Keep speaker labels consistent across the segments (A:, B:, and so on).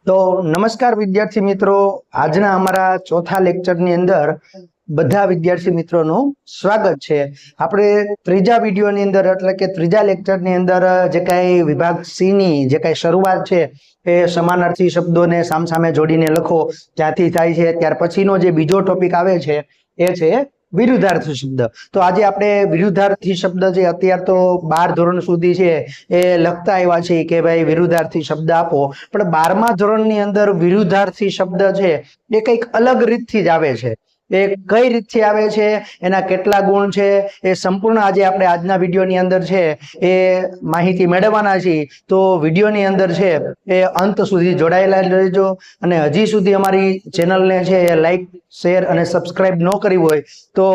A: તો નમસ્કાર વિદ્યાર્થી મિત્રો, આજના અમારા ચોથા લેક્ચરની અંદર બધા વિદ્યાર્થી મિત્રોનું સ્વાગત છે। આપણે ત્રીજા વિડીયોની અંદર એટલે કે ત્રીજા લેક્ચરની અંદર જે કાંઈ વિભાગ સી ની જે કાંઈ શરૂઆત છે એ સમાનાર્થી શબ્દોને સામસામે જોડીને લખો ત્યાંથી થાય છે। ત્યાર પછીનો જે બીજો ટોપિક આવે છે એ છે વિરુદ્ધાર્થી શબ્દ। તો આજે આપણે વિરુદ્ધાર્થી શબ્દ જે અત્યાર તો 12 ધોરણ સુધી છે એ લખતા આવ્યા છે કે ભાઈ વિરુદ્ધાર્થી શબ્દ આપો, પણ 12મા ધોરણની અંદર વિરુદ્ધાર્થી શબ્દ છે એ કંઈક અલગ રીતથી જ આવે છે। એ કઈ રીતથી આવે છે, એના કેટલા ગુણ છે, એ સંપૂર્ણ આજે આપણે આજના વિડીયોની અંદર છે એ માહિતી મેળવવાના છીએ। તો વિડીયોની અંદર છે એ અંત સુધી જોડાયેલા રહેજો, અને હજી સુધી અમારી ચેનલને છે એ લાઈક, શેર અને સબસ્ક્રાઇબ ન કરી હોય તો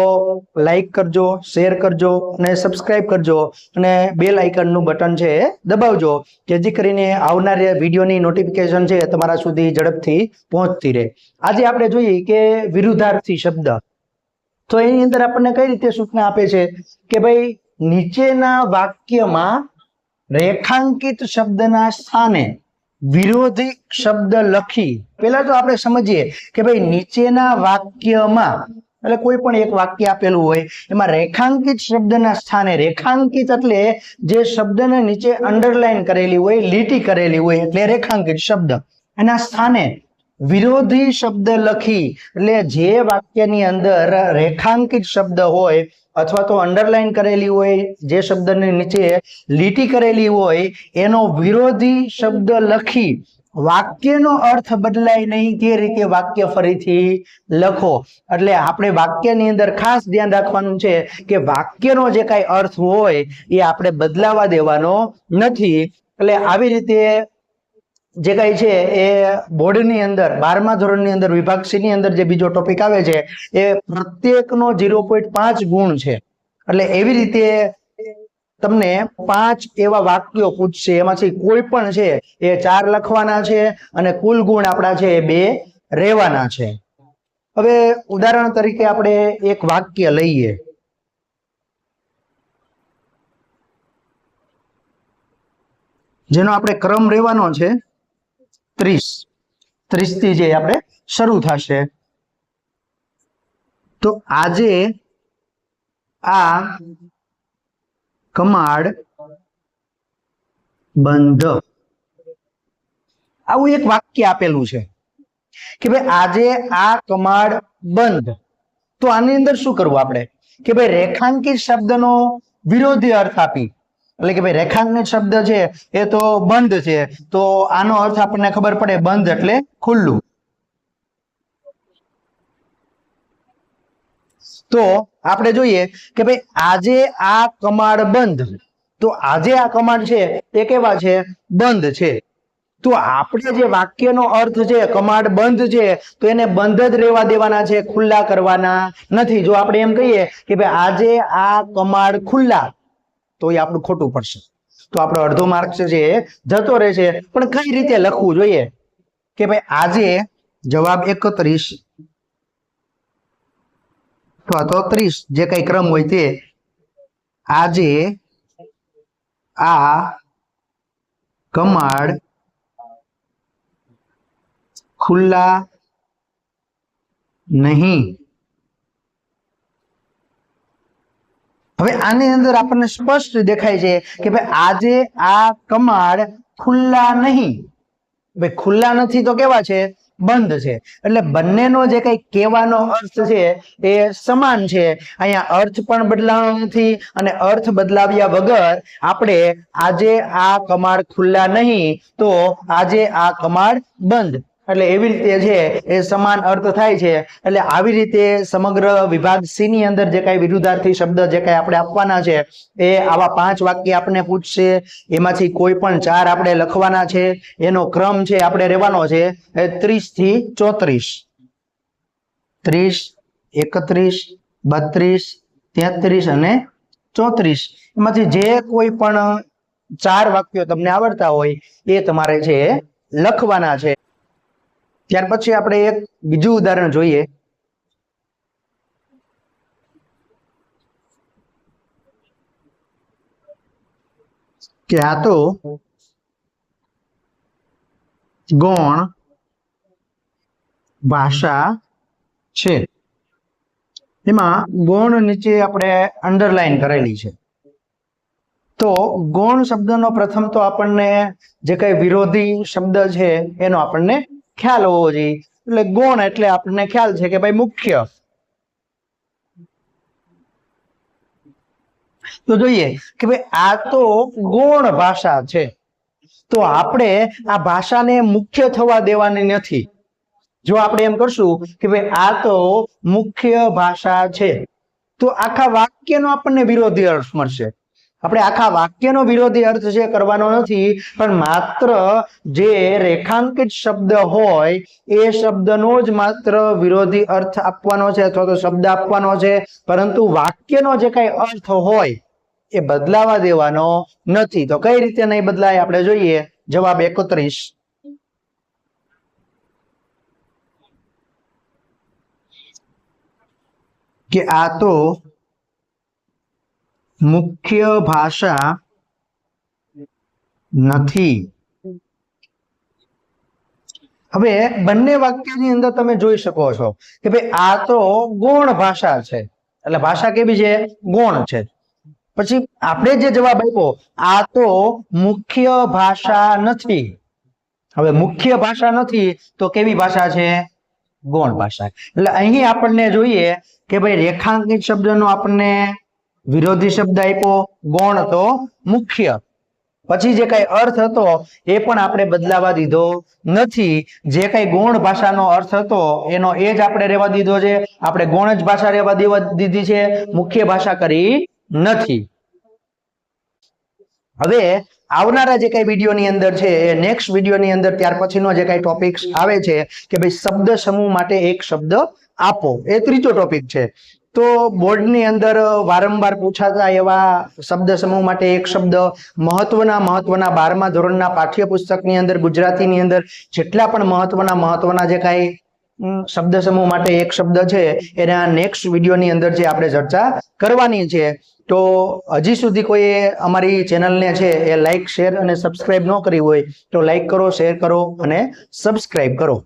A: લાઈક કરજો, શેર કરજો અને સબસ્ક્રાઇબ કરજો, અને બેલ આઇકનનું બટન છે એ દબાવજો, જેથી કરીને આવનાર વિડીયોની નોટિફિકેશન છે તમારા સુધી ઝડપથી પહોંચતી રહે। આજે આપણે જોઈએ કે વિરુદ્ધાર્થી શબ્દ, તો એની અંદર આપણને કઈ રીતે સૂચના આપે છે કે ભાઈ નીચેના વાક્યમાં રેખાંકિત શબ્દના સ્થાને વિરોધી શબ્દ લખી। પહેલા તો આપણે સમજીએ કે ભાઈ નીચેના વાક્યમાં એટલે કોઈ પણ એક વાક્ય આપેલું હોય એમાં રેખાંકિત શબ્દના સ્થાને, રેખાંકિત એટલે જે શબ્દને નીચે અંડરલાઈન કરેલી હોય, લીટી કરેલી હોય એટલે રેખાંકિત શબ્દ, એના સ્થાને વિરોધી શબ્દ લખી। એટલે જે વાક્યની અંદર રેખાંકિત શબ્દ હોય અથવા તો અંડરલાઈન કરેલી હોય, જે શબ્દની નીચે લીટી કરેલી હોય એનો વિરોધી શબ્દ લખી વાક્યનો અર્થ બદલાય નહીં તે રીતે વાક્ય ફરીથી લખો। એટલે આપણે વાક્યની અંદર ખાસ ધ્યાન રાખવાનું છે કે વાક્યનો જે કાંઈ અર્થ હોય એ આપણે બદલાવા દેવાનો નથી। એટલે આવી રીતે જે કાંઈ છે એ બોર્ડની અંદર 12મા ધોરણની અંદર વિભાગ સી ની અંદર જે બીજો ટોપિક આવે છે એ પ્રત્યેકનો 0.5 ગુણ છે। એટલે એવી રીતે તમને 5 એવા વાક્યો પૂછશે, એમાંથી કોઈ પણ છે એ 4 લખવાના છે અને કુલ ગુણ આપણા છે એ 2 રહેવાના છે। હવે ઉદાહરણ તરીકે આપણે એક વાક્ય લઈએ, જેનો આપણે ક્રમ રહેવાનો છે 30 થી જે આપણે શરૂ થશે। તો આજે આ કમાડ બંધ, આવું એક વાક્ય આપેલું છે કે ભાઈ આજે આ કમાડ બંધ। તો આની અંદર શું કરવું આપણે કે ભાઈ રેખાંકિત શબ્દનો વિરોધી અર્થ આપી, એટલે કે ભાઈ રેખાંકિત શબ્દ છે એ તો બંધ છે, તો આનો અર્થ આપણને ખબર પડે બંધ એટલે ખુલ્લું। તો આપણે જોઈએ કે ભાઈ આજે આ કમાડ બંધ, તો આજે આ કમાડ છે એ કેવા છે? બંધ છે। તો આપણે જે વાક્યનો અર્થ છે કમાડ બંધ છે તો એને બંધ જ રહેવા દેવાના છે, ખુલ્લા કરવાના નથી। જો આપણે એમ કહીએ કે ભાઈ આજે આ કમાડ ખુલ્લા, તો એ આપણું ખોટું પડશે, તો આપણો અડધો માર્ક છે એ જતો રહેશે। પણ કઈ રીતે લખવું જોઈએ કે ભાઈ આજે જવાબ 31 અથવા તો 30 જે કઈ ક્રમ હોય તે, આજે આ કમાડ ખુલ્લા નહીં। હવે આની અંદર આપણને સ્પષ્ટ દેખાય છે કે ભાઈ આજે આ કમાડ ખુલ્લા નહીં, ભાઈ ખુલ્લા નથી તો કેવા છે? બંધ છે। એટલે બંનેનો જે કઈ કહેવાનો અર્થ છે એ સમાન છે। અહીંયા અર્થ પણ બદલાવાનો નથી, અને અર્થ બદલાવ્યા વગર આપણે આજે આ કમાડ ખુલ્લા નહીં તો આજે આ કમાડ બંધ, એટલે એવી રીતે છે એ સમાન અર્થ થાય છે। એટલે આવી રીતે સમગ્ર વિભાગ સી ની અંદર જે કાંઈ વિરુદ્ધાર્થી શબ્દ જે કાંઈ આપણે આપવાના છે એ આવા 5 વાક્ય આપણને પૂછશે, એમાંથી કોઈ પણ 4 આપણે લખવાના છે। એનો ક્રમ છે આપણે રહેવાનો છે 30 થી 34, 30, 31, 32, 33 અને 34, એમાંથી જે કોઈ પણ 4 વાક્યો તમને આવડતા હોય એ તમારે છે લખવાના છે। ત્યાર પછી આપણે એક બીજું ઉદાહરણ જોઈએ કે આ તો ગૌણ ભાષા છે। એમાં ગૌણ નીચે આપણે અંડરલાઈન કરેલી છે। તો ગૌણ શબ્દનો પ્રથમ તો આપણને જે કઈ વિરોધી શબ્દ છે એનો આપણને ખ્યાલ હોવો જોઈએ। એટલે ગૌણ એટલે આપણને ખ્યાલ છે કે ભાઈ મુખ્ય। તો જોઈએ કે ભાઈ આ તો ગૌણ ભાષા છે, તો આપણે આ ભાષાને મુખ્ય થવા દેવાની નથી। જો આપણે એમ કરશું કે ભાઈ આ તો મુખ્ય ભાષા છે, તો આખા વાક્યનો આપણને વિરોધી અર્થ મળશે। આપણે આખા વાક્યનો વિરોધી અર્થ જે કરવાનો નથી, પણ માત્ર જે રેખાંકિત શબ્દ હોય એ શબ્દનો જ માત્ર વિરોધી અર્થ આપવાનો છે અથવા તો શબ્દ આપવાનો છે, પરંતુ વાક્યનો જે કઈ અર્થ હોય એ બદલાવા દેવાનો નથી। તો કઈ રીતે નહીં બદલાય આપણે જોઈએ। જવાબ 31 કે આ તો મુખ્ય ભાષા નથી। હવે બંને વાક્યની અંદર તમે જોઈ શકો છો કે ભાઈ આ તો ગૌણ ભાષા છે, એટલે ભાષા કેવી છે? ગૌણ છે। પછી આપણે જે જવાબ આપ્યો આ તો મુખ્ય ભાષા નથી। હવે મુખ્ય ભાષા નથી તો કેવી ભાષા છે? ગૌણ ભાષા। એટલે અહીં આપણને જોઈએ કે ભાઈ રેખાંકિત શબ્દનો આપણને વિરોધી શબ્દ આપ્યો ગૌણ તો મુખ્ય, પછી જે કઈ અર્થ હતો એ પણ આપણે બદલાવા દીધો નથી। જે કઈ ગૌણ ભાષાનો અર્થ હતો એનો એ જ આપણે રહેવા દીધો છે। આપણે ગૌણ જ ભાષા રહેવા દીધી છે, મુખ્ય ભાષા કરી નથી। હવે આવનારા જે કઈ વિડીયોની અંદર છે એ નેક્સ્ટ વિડીયોની અંદર ત્યાર પછીનો જે કઈ ટોપિક્સ આવે છે કે ભાઈ શબ્દ સમૂહ માટે એક શબ્દ આપો, એ ત્રીજો ટોપિક છે। તો બોર્ડની અંદર વારંવાર પૂછાતા એવા શબ્દ સમૂહ માટે એક શબ્દ, મહત્વના 12મા ધોરણના પાઠ્યપુસ્તકની અંદર ગુજરાતીની અંદર જેટલા પણ મહત્વના જે કાંઈ શબ્દ સમૂહ માટે એક શબ્દ છે એના નેક્સ્ટ વિડીયોની અંદર જે આપણે ચર્ચા કરવાની છે। તો હજી સુધી કોઈ અમારી ચેનલને છે એ લાઈક, શેર અને સબસ્ક્રાઇબ ન કરી હોય તો લાઈક કરો, શેર કરો અને સબસ્ક્રાઇબ કરો।